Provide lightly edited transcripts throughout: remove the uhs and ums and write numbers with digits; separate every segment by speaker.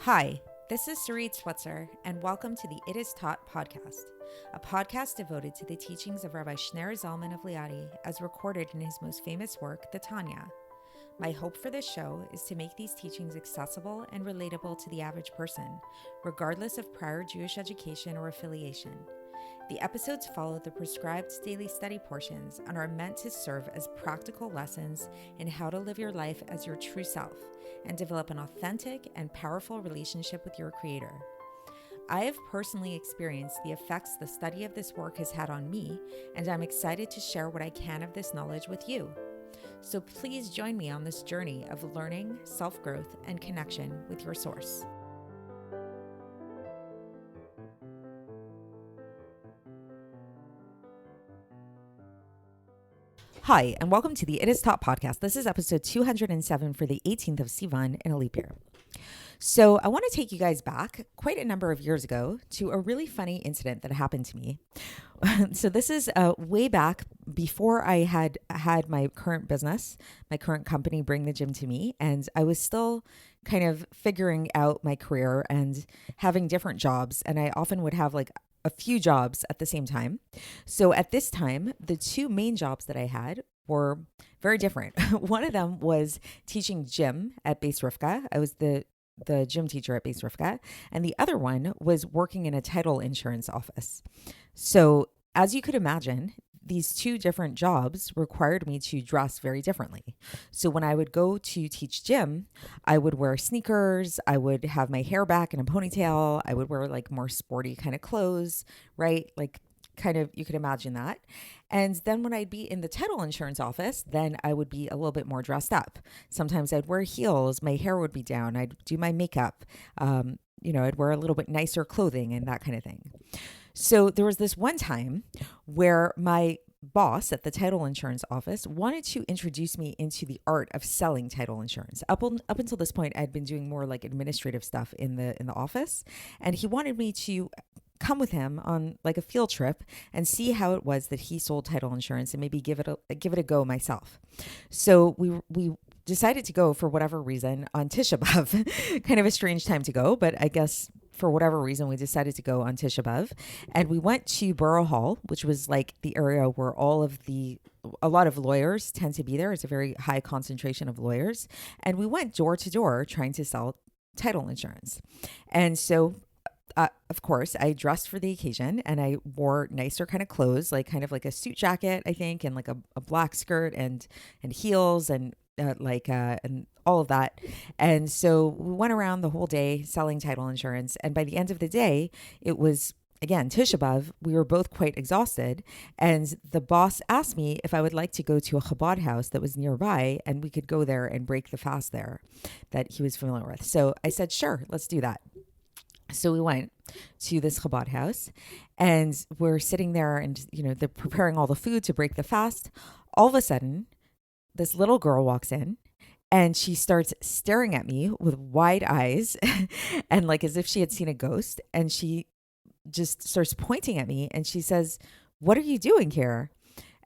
Speaker 1: Hi, this is Sarit Switzer, and welcome to the It Is Taught podcast, a podcast devoted to the teachings of Rabbi Sha'ar Zalman of Liadi as recorded in his most famous work, the Tanya. My hope for this show is to make these teachings accessible and relatable to the average person, regardless of prior Jewish education or affiliation. The episodes follow the prescribed daily study portions and are meant to serve as practical lessons in how to live your life as your true self and develop an authentic and powerful relationship with your Creator. I have personally experienced the effects the study of this work has had on me, and I'm excited to share what I can of this knowledge with you. So please join me on this journey of learning, self-growth, and connection with your source. Hi, and welcome to the It Is Taught podcast. This is episode 207 for the 18th of Sivan in a leap year. So I want to take you guys back quite a number of years ago to a really funny incident that happened to me. So this is way back before I had my current business, my current company bring the gym to me. And I was still kind of figuring out my career and having different jobs. And I often would have like a few jobs at the same time. So at this time, the two main jobs that I had were very different. One of them was teaching gym at Beis Rivka. I was the gym teacher at Beis Rivka, and the other one was working in a title insurance office. So as you could imagine, these two different jobs required me to dress very differently. So when I would go to teach gym, I would wear sneakers, I would have my hair back in a ponytail, I would wear like more sporty kind of clothes, right? Like kind of, you could imagine that. And then when I'd be in the title insurance office, then I would be a little bit more dressed up. Sometimes I'd wear heels, my hair would be down, I'd do my makeup, I'd wear a little bit nicer clothing and that kind of thing. So there was this one time where my boss at the title insurance office wanted to introduce me into the art of selling title insurance. Up until this point, I'd been doing more like administrative stuff in the office, and he wanted me to come with him on like a field trip and see how it was that he sold title insurance and maybe give it a go myself. So we decided to go for whatever reason on Tisha B'Av. Kind of a strange time to go, but I guess for whatever reason we decided to go on Tisha B'Av, and we went to Borough Hall, which was like the area where a lot of lawyers tend to be there. It's a very high concentration of lawyers, and we went door to door trying to sell title insurance. And so of course, I dressed for the occasion and I wore nicer kind of clothes, like kind of like a suit jacket, I think, and like a black skirt and heels and and all of that. And so we went around the whole day selling title insurance. And by the end of the day, it was, again, Tisha B'Av. We were both quite exhausted. And the boss asked me if I would like to go to a Chabad house that was nearby and we could go there and break the fast there that he was familiar with. So I said, sure, let's do that. So we went to this Chabad house and we're sitting there and, they're preparing all the food to break the fast. All of a sudden, this little girl walks in and she starts staring at me with wide eyes and like as if she had seen a ghost. And she just starts pointing at me and she says, "What are you doing here?"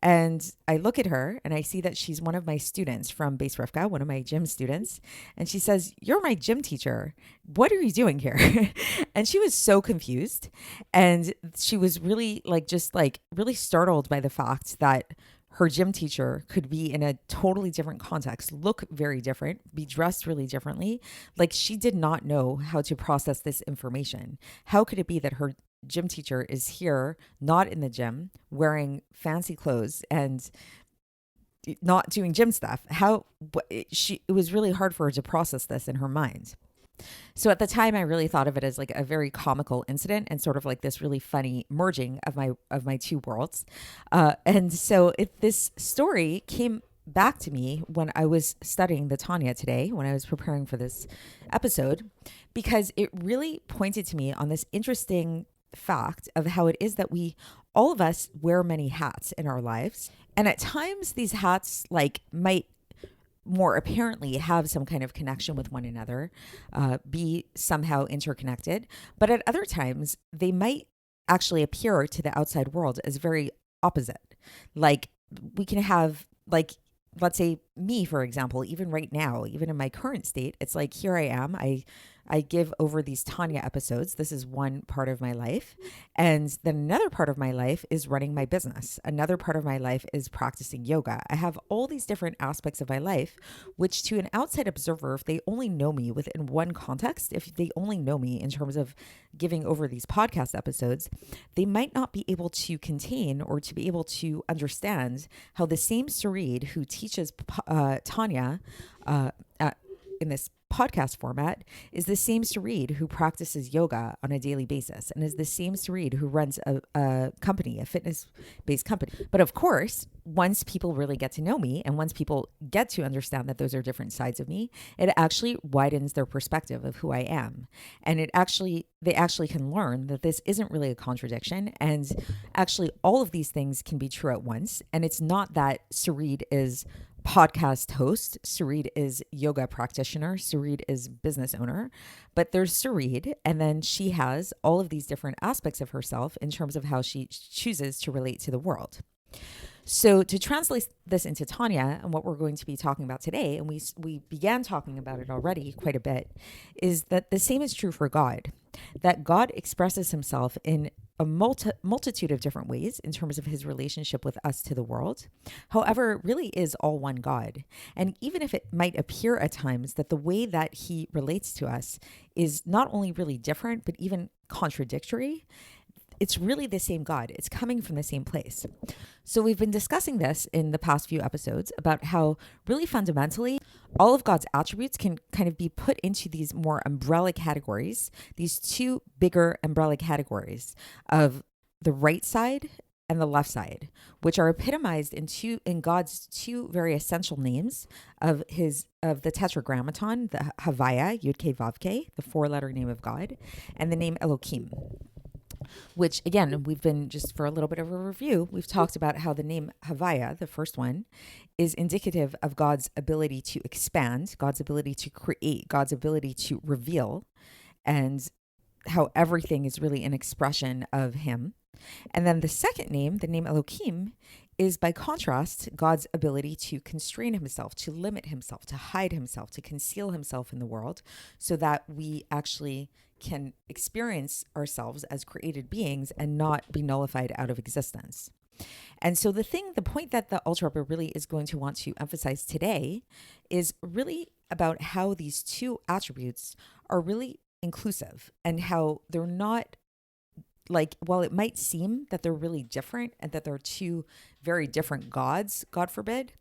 Speaker 1: And I look at her and I see that she's one of my students from Beis Rivka, one of my gym students. And she says, "You're my gym teacher. What are you doing here?" And she was so confused. And she was really really startled by the fact that her gym teacher could be in a totally different context, look very different, be dressed really differently. Like she did not know how to process this information. How could it be that her gym teacher is here, not in the gym, wearing fancy clothes and not doing gym stuff? It was really hard for her to process this in her mind. So at the time, I really thought of it as like a very comical incident and sort of like this really funny merging of my two worlds. And so this story came back to me when I was studying the Tanya today, when I was preparing for this episode, because it really pointed to me on this interesting fact of how it is that all of us wear many hats in our lives. And at times these hats might more apparently have some kind of connection with one another, be somehow interconnected. But at other times, they might actually appear to the outside world as very opposite. Like we can have let's say me, for example, even right now, even in my current state, it's like, here I am. I give over these Tanya episodes. This is one part of my life. And then another part of my life is running my business. Another part of my life is practicing yoga. I have all these different aspects of my life, which to an outside observer, if they only know me within one context, if they only know me in terms of giving over these podcast episodes, they might not be able to contain or to be able to understand how the same Sarid who teaches Tanya in this podcast format is the same Sarid who practices yoga on a daily basis and is the same Sarid who runs a company, a fitness-based company. But of course, once people really get to know me and once people get to understand that those are different sides of me, it actually widens their perspective of who I am. And they actually can learn that this isn't really a contradiction. And actually all of these things can be true at once. And it's not that Sarid is podcast host, Sarid is yoga practitioner, Sarid is business owner, but there's Sarid, and then she has all of these different aspects of herself in terms of how she chooses to relate to the world. So to translate this into Tanya and what we're going to be talking about today, and we began talking about it already quite a bit, is that the same is true for God, that God expresses himself in a multitude of different ways in terms of his relationship with us to the world. However, it really is all one God. And even if it might appear at times that the way that he relates to us is not only really different, but even contradictory, it's really the same God. It's coming from the same place. So we've been discussing this in the past few episodes about how really fundamentally all of God's attributes can kind of be put into these more umbrella categories, these two bigger umbrella categories of the right side and the left side, which are epitomized in God's two very essential names of the Tetragrammaton, the Havaya, Yud-Kei Vav-Kei, the four-letter name of God, and the name Elohim. Which, again, we've been, just for a little bit of a review, we've talked about how the name Havaya, the first one, is indicative of God's ability to expand, God's ability to create, God's ability to reveal, and how everything is really an expression of him. And then the second name, the name Elohim, is by contrast God's ability to constrain himself, to limit himself, to hide himself, to conceal himself in the world so that we actually can experience ourselves as created beings and not be nullified out of existence. And so the point that the Alter Rebbe really is going to want to emphasize today is really about how these two attributes are really inclusive and how they're not, like, while it might seem that they're really different and that they're two very different gods, God forbid,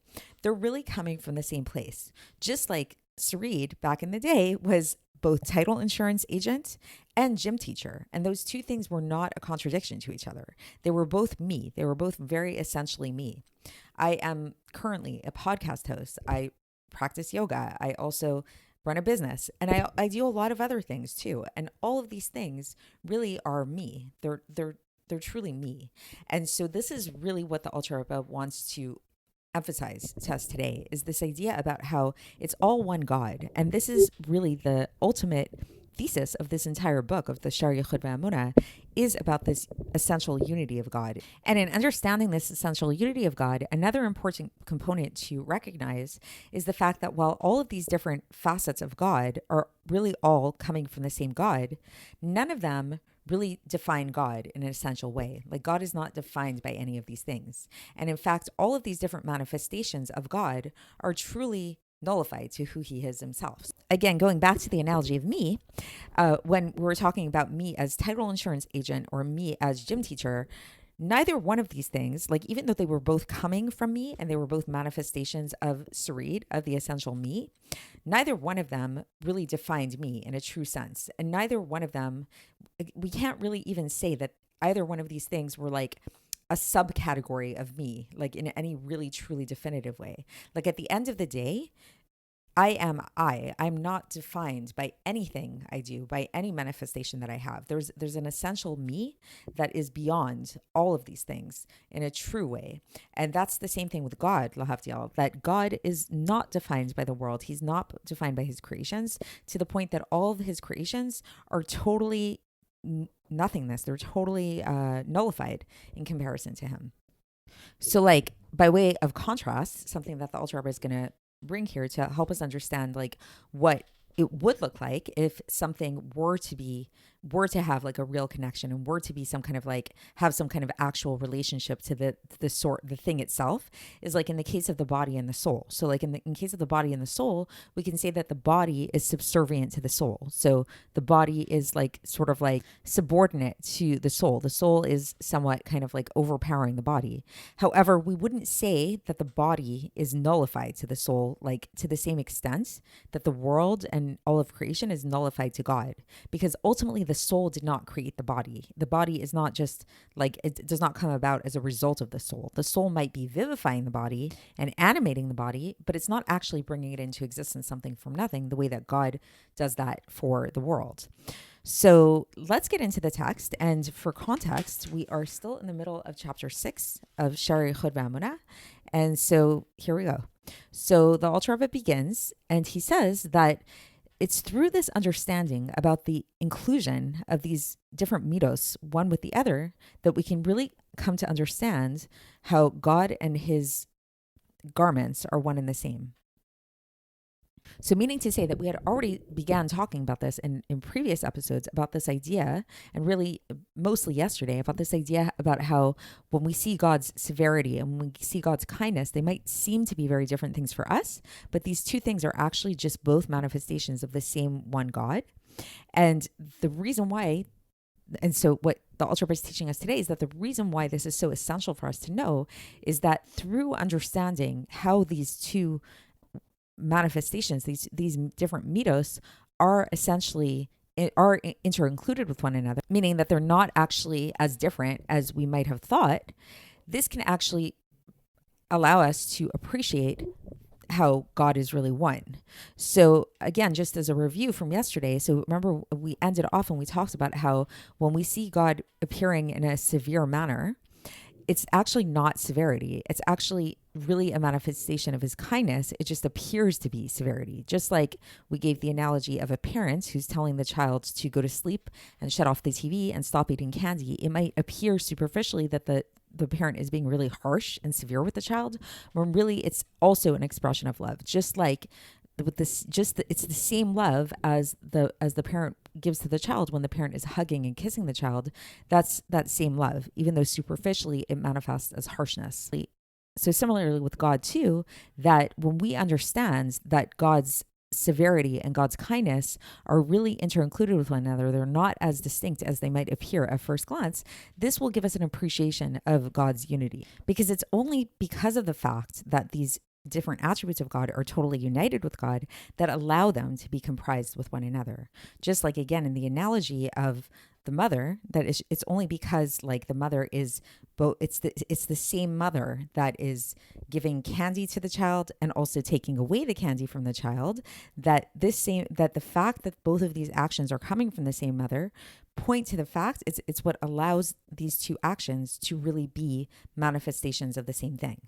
Speaker 1: they're really coming from the same place. Just like Sarid back in the day was both title insurance agent and gym teacher. And those two things were not a contradiction to each other. They were both me. They were both very essentially me. I am currently a podcast host. I practice yoga. I also run a business, and I do a lot of other things too. And all of these things really are me. They're truly me. And so this is really what the Alter Rebbe wants to emphasize to us today, is this idea about how it's all one God. And this is really the ultimate thesis of this entire book of the Sha'ar HaYichud V'Haemunah, is about this essential unity of God. And in understanding this essential unity of God, another important component to recognize is the fact that while all of these different facets of God are really all coming from the same God, none of them really define God in an essential way. Like, God is not defined by any of these things. And in fact, all of these different manifestations of God are truly nullified to who he is himself. Again, going back to the analogy of me, when we're talking about me as title insurance agent or me as gym teacher, neither one of these things, like, even though they were both coming from me and they were both manifestations of Sarid, of the essential me, neither one of them really defined me in a true sense. And neither one of them, we can't really even say that either one of these things were like a subcategory of me, like in any really truly definitive way. Like, at the end of the day, I'm not defined by anything I do, by any manifestation that I have. There's an essential me that is beyond all of these things in a true way. And that's the same thing with God, lahavdiyal, that God is not defined by the world. He's not defined by his creations, to the point that all of his creations are totally nothingness. They're totally nullified in comparison to him. So, like, by way of contrast, something that the Alter Rebbe is going to bring here to help us understand, like, what it would look like if something were to have like a real connection and were to be some kind of like have some kind of actual relationship to the thing itself, is like in the case of the body and the soul. So like in case of the body and the soul, we can say that the body is subservient to the soul. So the body is like sort of like subordinate to the soul. The soul is somewhat kind of like overpowering the body. However, we wouldn't say that the body is nullified to the soul, like to the same extent that the world and all of creation is nullified to God, because ultimately the soul did not create the body. The body is not just like, it does not come about as a result of the soul. The soul might be vivifying the body and animating the body, but it's not actually bringing it into existence, something from nothing, the way that God does that for the world. So let's get into the text. And for context, we are still in the middle of chapter 6 of Sha'ar HaYichud V'Haemunah. And so here we go. So the Alter Rebbe begins, and he says that it's through this understanding about the inclusion of these different middos, one with the other, that we can really come to understand how God and his garments are one and the same. So meaning to say that we had already began talking about this in previous episodes, about this idea, and really mostly yesterday, about this idea about how when we see God's severity and when we see God's kindness, they might seem to be very different things for us, but these two things are actually just both manifestations of the same one God. And the reason why, and so what the Alter Rebbe is teaching us today is that the reason why this is so essential for us to know is that through understanding how these two manifestations, these different middos are essentially inter-included with one another, meaning that they're not actually as different as we might have thought. This can actually allow us to appreciate how God is really one. So again, just as a review from yesterday, so remember we ended off and we talked about how when we see God appearing in a severe manner, it's actually not severity. It's actually really a manifestation of his kindness. It just appears to be severity. Just like we gave the analogy of a parent who's telling the child to go to sleep and shut off the TV and stop eating candy. It might appear superficially that the parent is being really harsh and severe with the child, when really it's also an expression of love. Just like with this, it's the same love as the parent gives to the child when the parent is hugging and kissing the child. That's that same love, even though superficially it manifests as harshness. So similarly with God too, that when we understand that God's severity and God's kindness are really inter-included with one another, they're not as distinct as they might appear at first glance, this will give us an appreciation of God's unity. Because it's only because of the fact that these different attributes of God are totally united with God that allow them to be comprised with one another. Just like again in the analogy of the mother, that is, it's only because like the mother is both, it's the same mother that is giving candy to the child and also taking away the candy from the child, that the fact that both of these actions are coming from the same mother point to the fact it's what allows these two actions to really be manifestations of the same thing.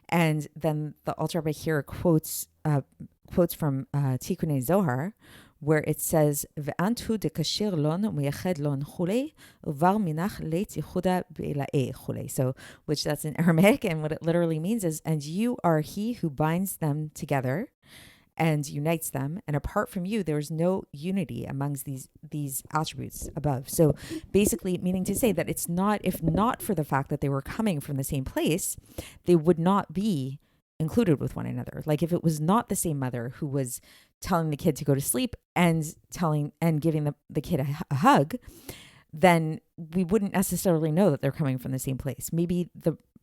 Speaker 1: And then the Alter Rebbe here quotes from Tikkunei Zohar, where it says, "Ve'antu dekashir lon meyached lon chulei uvar minach leit yichuda be'ila'e chulei." So, which that's in Aramaic, and what it literally means is, "And you are he who binds them together and unites them, and apart from you, there is no unity amongst these attributes above." So basically meaning to say that it's not, if not for the fact that they were coming from the same place, they would not be included with one another. Like if it was not the same mother who was telling the kid to go to sleep and giving the kid a hug, then we wouldn't necessarily know that they're coming from the same place. Maybe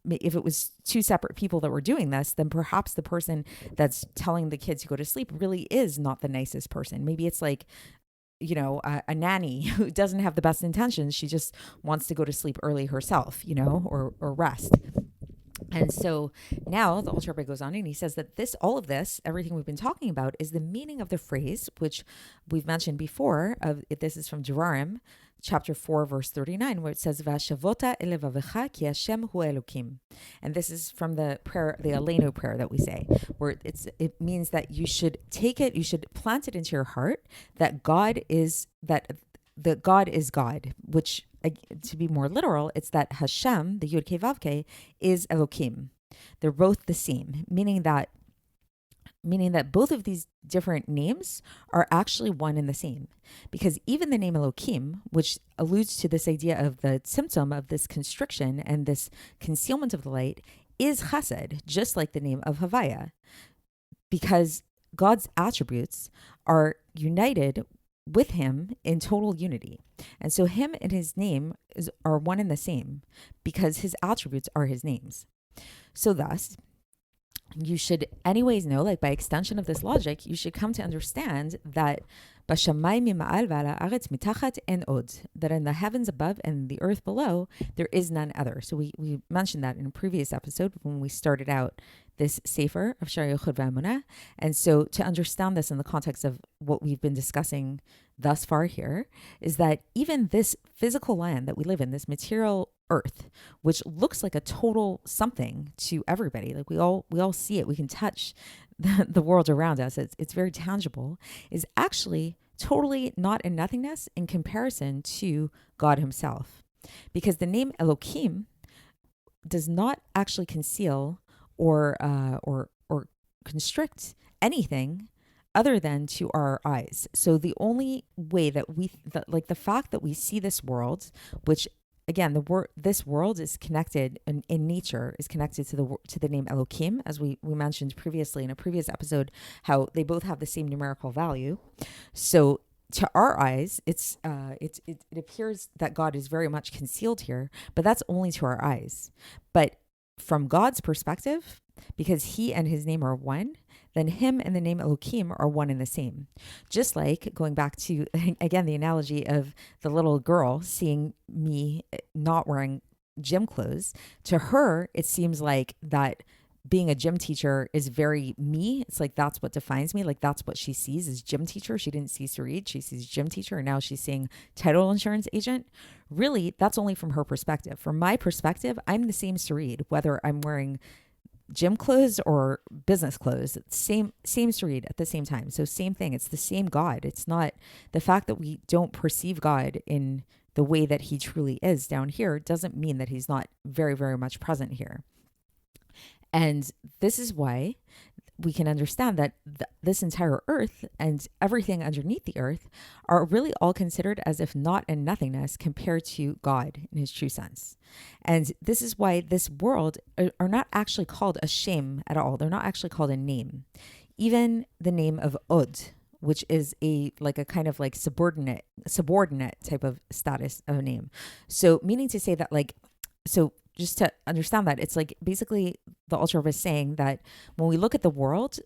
Speaker 1: if it was two separate people that were doing this, then perhaps the person that's telling the kid to go to sleep really is not the nicest person. Maybe it's like, a nanny who doesn't have the best intentions. She just wants to go to sleep early herself, or rest. And so now the Alter Rebbe goes on and he says that all of this, everything we've been talking about, is the meaning of the phrase, which we've mentioned before. This is from Devarim, chapter 4, verse 39, where it says, "V'ashavota elevavecha ki Hashem hu Elokim." And this is from the prayer, the Aleinu prayer that we say, where it means that you should you should plant it into your heart that God is God, which, to be more literal, it's that Hashem, the Yud Kei Vav Kei, is Elokim. They're both the same, meaning that meaning that both of these different names are actually one and the same. Because even the name Elohim, which alludes to this idea of the symptom of this constriction and this concealment of the light, is chesed, just like the name of Havaya. Because God's attributes are united with him in total unity. And so him and his name are one and the same because his attributes are his names. So thus, you should anyways know, like by extension of this logic, you should come to understand that that in the heavens above and the earth below, there is none other. So we mentioned that in a previous episode when we started out this sefer of Sha'ar HaYichud V'Haemunah. And so to understand this in the context of what we've been discussing thus far here, is that even this physical land that we live in, this material earth, which looks like a total something to everybody, like we all see it, we can touch the world around us, it's very tangible, is actually totally not in nothingness in comparison to God himself. Because the name Elohim does not actually conceal or constrict anything other than to our eyes. So the only way that the fact that we see this world, which again, this world is connected in nature, is connected to the name Elohim, as we mentioned previously in a previous episode, how they both have the same numerical value. So to our eyes, it appears that God is very much concealed here, but that's only to our eyes. But from God's perspective, because he and his name are one, then him and the name Elohim are one and the same. Just like going back to, again, the analogy of the little girl seeing me not wearing gym clothes. To her, it seems like that being a gym teacher is very me. It's like that's what defines me. Like that's what she sees as gym teacher. She didn't see Sarid. She sees gym teacher, and now she's seeing title insurance agent. Really, that's only from her perspective. From my perspective, I'm the same Sarid, whether I'm wearing gym clothes or business clothes. It's same Sarid at the same time. So same thing. It's the same God. It's not the fact that we don't perceive God in the way that he truly is down here doesn't mean that he's not very, very much present here. And this is why we can understand that this entire earth and everything underneath the earth are really all considered as if not in nothingness compared to God in his true sense. And this is why this world are not actually called a shem at all. They're not actually called a name. Even the name of Od, which is a kind of like subordinate type of status of a name. So meaning to say that so just to understand that, it's like basically the Alter Rebbe is saying that when we look at the world,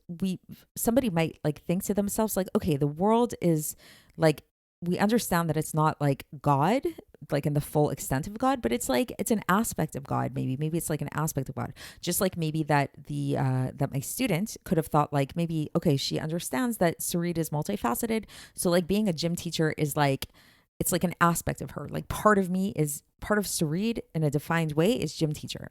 Speaker 1: somebody might think to themselves like, okay, the world is like, we understand that it's not like God, like in the full extent of God, but it's an aspect of God. Maybe it's like an aspect of God. Just like maybe that that my student could have thought like maybe, okay, she understands that Sarid is multifaceted. So like being a gym teacher is like, it's like an aspect of her. Like part of Sarid in a defined way is gym teacher.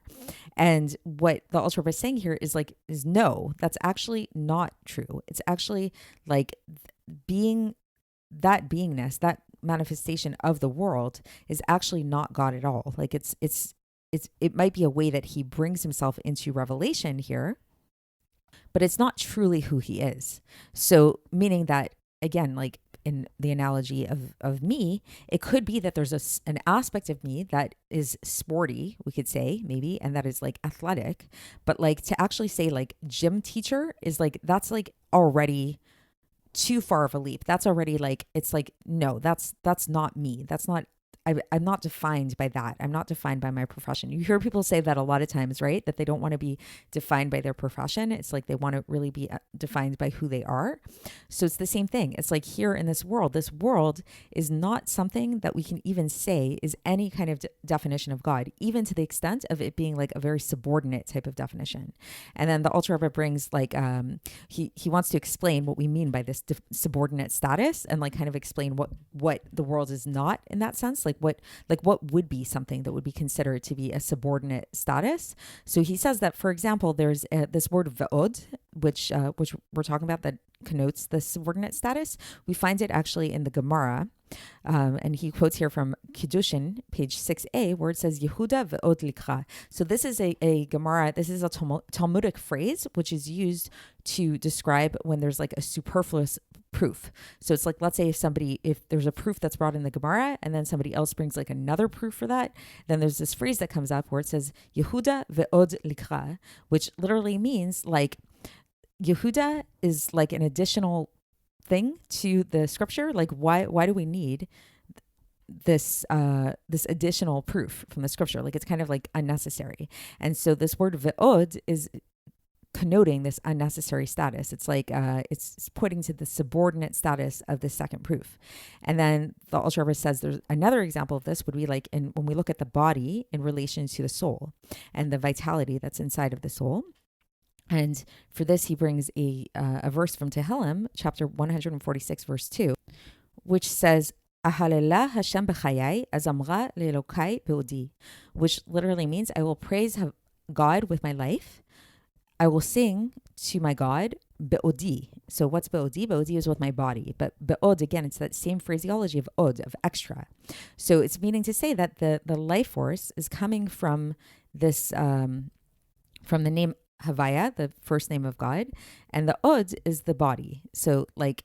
Speaker 1: And what the Alter Rebbe is saying here is no, that's actually not true. It's actually like that beingness, that manifestation of the world is actually not God at all. Like it might be a way that he brings himself into revelation here, but it's not truly who he is. So meaning that, again, like in the analogy of me, it could be that there's an aspect of me that is sporty, we could say maybe, and that is like athletic, but like to actually say like gym teacher is like, that's like already too far of a leap. That's already like, it's like, no, that's not me. That's not, I'm not defined by that. I'm not defined by my profession. You hear people say that a lot of times, right? That they don't want to be defined by their profession. It's like they want to really be defined by who they are. So it's the same thing. It's like here in this world is not something that we can even say is any kind of definition of God, even to the extent of it being like a very subordinate type of definition. And then the Alter Rebbe brings like, he wants to explain what we mean by this subordinate status and like kind of explain what the world is not in that sense. What would be something that would be considered to be a subordinate status. So he says that, for example, there's this word ve'od, which we're talking about, that connotes the subordinate status. We find it actually in the Gemara, And he quotes here from Kiddushin, page 6a, where it says, Yehuda ve'od likra. So this is a Gemara, this is a Talmudic phrase, which is used to describe when there's like a superfluous proof. So it's like, let's say if there's a proof that's brought in the Gemara and then somebody else brings like another proof for that, then there's this phrase that comes up where it says Yehuda ve'od likra, which literally means like Yehuda is like an additional thing to the scripture. Like why do we need this additional proof from the scripture? Like it's kind of like unnecessary. And so this word ve'od is connoting this unnecessary status. It's like it's pointing to the subordinate status of the second proof. And then the Alter Rebbe says there's another example of this would be like when we look at the body in relation to the soul and the vitality that's inside of the soul. And for this, he brings a verse from Tehillim, chapter 146, verse 2, which says, Ahalela Hashem b'chayai az amra le'elokai be'odi, which literally means I will praise God with my life. I will sing to my God be'odi. So what's be'odi? Be'odi is with my body. But be'od, again, it's that same phraseology of od, of extra. So it's meaning to say that the life force is coming from this, from the name Havaya, the first name of God, and the od is the body. So like,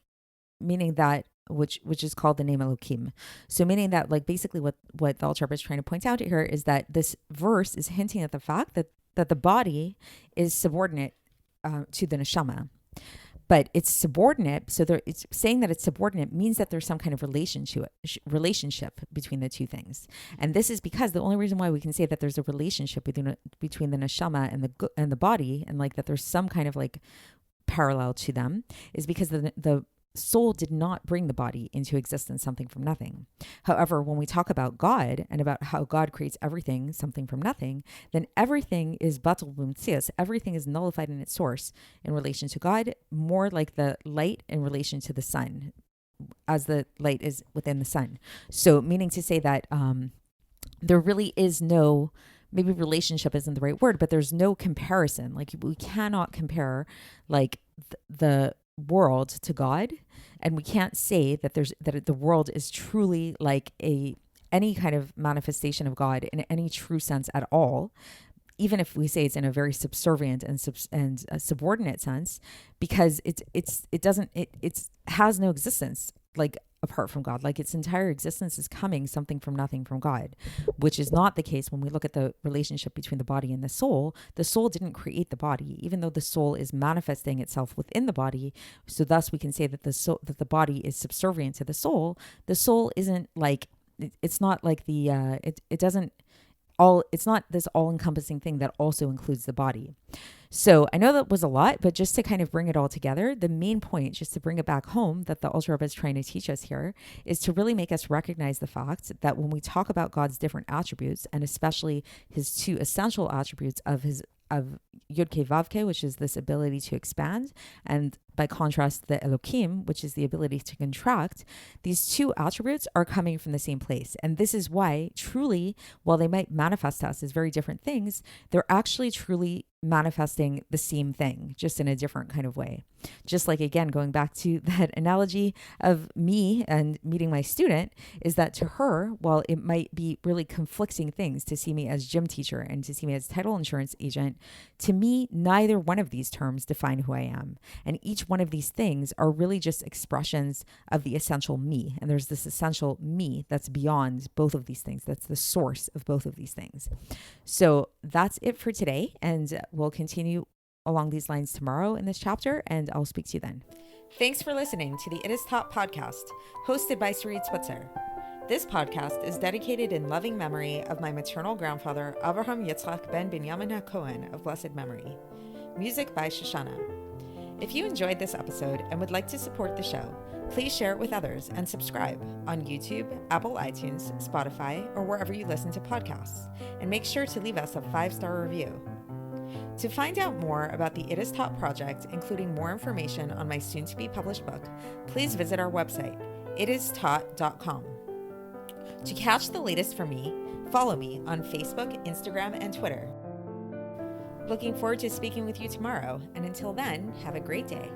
Speaker 1: meaning that, which is called the name Elohim. So meaning that like basically what the Alter Rebbe is trying to point out here is that this verse is hinting at the fact that the body is subordinate to the neshama. But it's subordinate, so it's saying that it's subordinate means that there's some kind of relationship between the two things. And this is because the only reason why we can say that there's a relationship between the neshama and the body, and like that there's some kind of like parallel to them, is because the soul did not bring the body into existence, something from nothing. However, when we talk about God and about how God creates everything, something from nothing, then everything is batul b'mtzias. Everything is nullified in its source in relation to God, more like the light in relation to the sun, as the light is within the sun. So meaning to say that there really is no, maybe relationship isn't the right word, but there's no comparison. Like we cannot compare like the world to God, and we can't say that the world is truly like any kind of manifestation of God in any true sense at all, even if we say it's in a very subservient and a subordinate sense, because it has no existence like apart from God. Like its entire existence is coming something from nothing from God, which is not the case when we look at the relationship between the body and the soul. The soul didn't create the body, even though the soul is manifesting itself within the body. So thus we can say that the body is subservient to the soul. The soul isn't like, it's not like it's not this all-encompassing thing that also includes the body. So I know that was a lot, but just to kind of bring it all together, the main point, just to bring it back home, that the Alter Rebbe is trying to teach us here, is to really make us recognize the fact that when we talk about God's different attributes, and especially his two essential attributes of Yud-Kei Vav-Kei, which is this ability to expand, and by contrast, the Elohim, which is the ability to contract, these two attributes are coming from the same place. And this is why, truly, while they might manifest to us as very different things, they're actually truly manifesting the same thing, just in a different kind of way. Just like, again, going back to that analogy of me and meeting my student, is that to her, while it might be really conflicting things to see me as gym teacher and to see me as title insurance agent, to me, neither one of these terms define who I am. And each one of these things are really just expressions of the essential me. And there's this essential me that's beyond both of these things. That's the source of both of these things. So that's it for today. And we'll continue along these lines tomorrow in this chapter, and I'll speak to you then. Thanks for listening to the It Is Taught podcast, hosted by Sarit Switzer. This podcast is dedicated in loving memory of my maternal grandfather, Avraham Yitzchak ben Binyamin HaKohen of blessed memory. Music by Shoshana. If you enjoyed this episode and would like to support the show, please share it with others and subscribe on YouTube, Apple iTunes, Spotify, or wherever you listen to podcasts. And make sure to leave us a 5-star review. To find out more about the It Is Taught project, including more information on my soon-to-be published book, please visit our website, itistaught.com. To catch the latest from me, follow me on Facebook, Instagram, and Twitter. Looking forward to speaking with you tomorrow, and until then, have a great day.